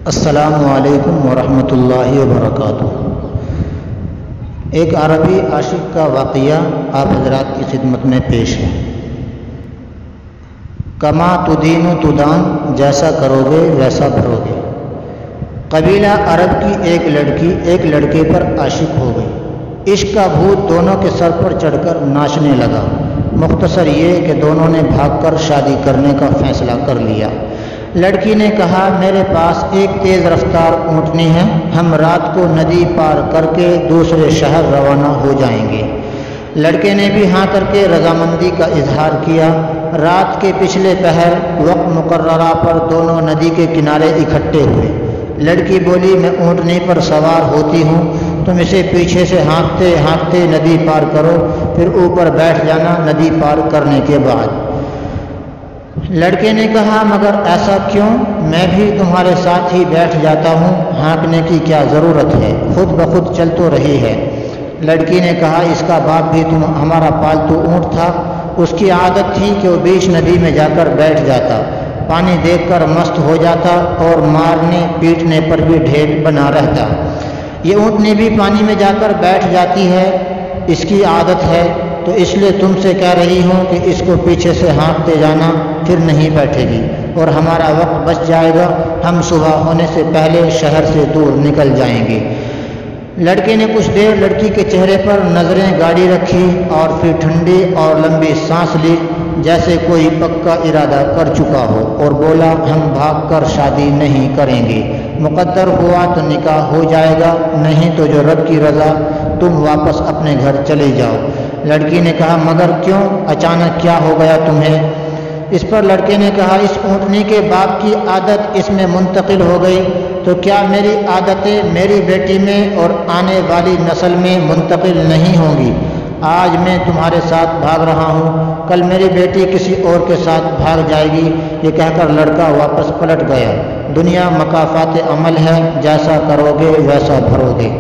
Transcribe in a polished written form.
السلام علیکم ورحمۃ اللہ وبرکاتہ۔ ایک عربی عاشق کا واقعہ آپ حضرات کی خدمت میں پیش ہے۔ کما تدین تدان، جیسا کرو گے ویسا بھرو گے۔ قبیلہ عرب کی ایک لڑکی ایک لڑکے پر عاشق ہو گئی۔ عشق کا بھوت دونوں کے سر پر چڑھ کر ناچنے لگا۔ مختصر یہ کہ دونوں نے بھاگ کر شادی کرنے کا فیصلہ کر لیا۔ لڑکی نے کہا، میرے پاس ایک تیز رفتار اونٹنی ہے، ہم رات کو ندی پار کر کے دوسرے شہر روانہ ہو جائیں گے۔ لڑکے نے بھی ہاں کر کے رضامندی کا اظہار کیا۔ رات کے پچھلے پہر وقت مقررہ پر دونوں ندی کے کنارے اکٹھے ہوئے۔ لڑکی بولی، میں اونٹنی پر سوار ہوتی ہوں، تم اسے پیچھے سے ہانکتے ہانکتے ندی پار کرو، پھر اوپر بیٹھ جانا ندی پار کرنے کے بعد۔ لڑکے نے کہا، مگر ایسا کیوں؟ میں بھی تمہارے ساتھ ہی بیٹھ جاتا ہوں، ہانکنے کی کیا ضرورت ہے، خود بخود چل تو رہی ہے۔ لڑکی نے کہا، اس کا باپ بھی ہمارا پالتو اونٹ تھا، اس کی عادت تھی کہ وہ بیچ ندی میں جا کر بیٹھ جاتا، پانی دیکھ کر مست ہو جاتا اور مارنے پیٹنے پر بھی ڈھیر بنا رہتا۔ یہ اونٹنی بھی پانی میں جا کر بیٹھ جاتی ہے، اس کی عادت ہے، تو اس لیے تم سے کہہ رہی ہوں کہ اس کو پیچھے سے ہانکتے جانا، پھر نہیں بیٹھے گی اور ہمارا وقت بچ جائے گا، ہم صبح ہونے سے پہلے شہر سے دور نکل جائیں گے۔ لڑکے نے کچھ دیر لڑکی کے چہرے پر نظریں گاڑی رکھی اور پھر ٹھنڈی اور لمبی سانس لی، جیسے کوئی پکا ارادہ کر چکا ہو، اور بولا، ہم بھاگ کر شادی نہیں کریں گے، مقدر ہوا تو نکاح ہو جائے گا، نہیں تو جو رب کی رضا، تم واپس اپنے گھر چلے جاؤ۔ لڑکی نے کہا، مگر کیوں؟ اچانک کیا ہو گیا تمہیں؟ اس پر لڑکے نے کہا، اس اونٹنی کے باپ کی عادت اس میں منتقل ہو گئی، تو کیا میری عادتیں میری بیٹی میں اور آنے والی نسل میں منتقل نہیں ہوں گی؟ آج میں تمہارے ساتھ بھاگ رہا ہوں، کل میری بیٹی کسی اور کے ساتھ بھاگ جائے گی۔ یہ کہہ کر لڑکا واپس پلٹ گیا۔ دنیا مکافات عمل ہے، جیسا کرو گے ویسا بھرو گے۔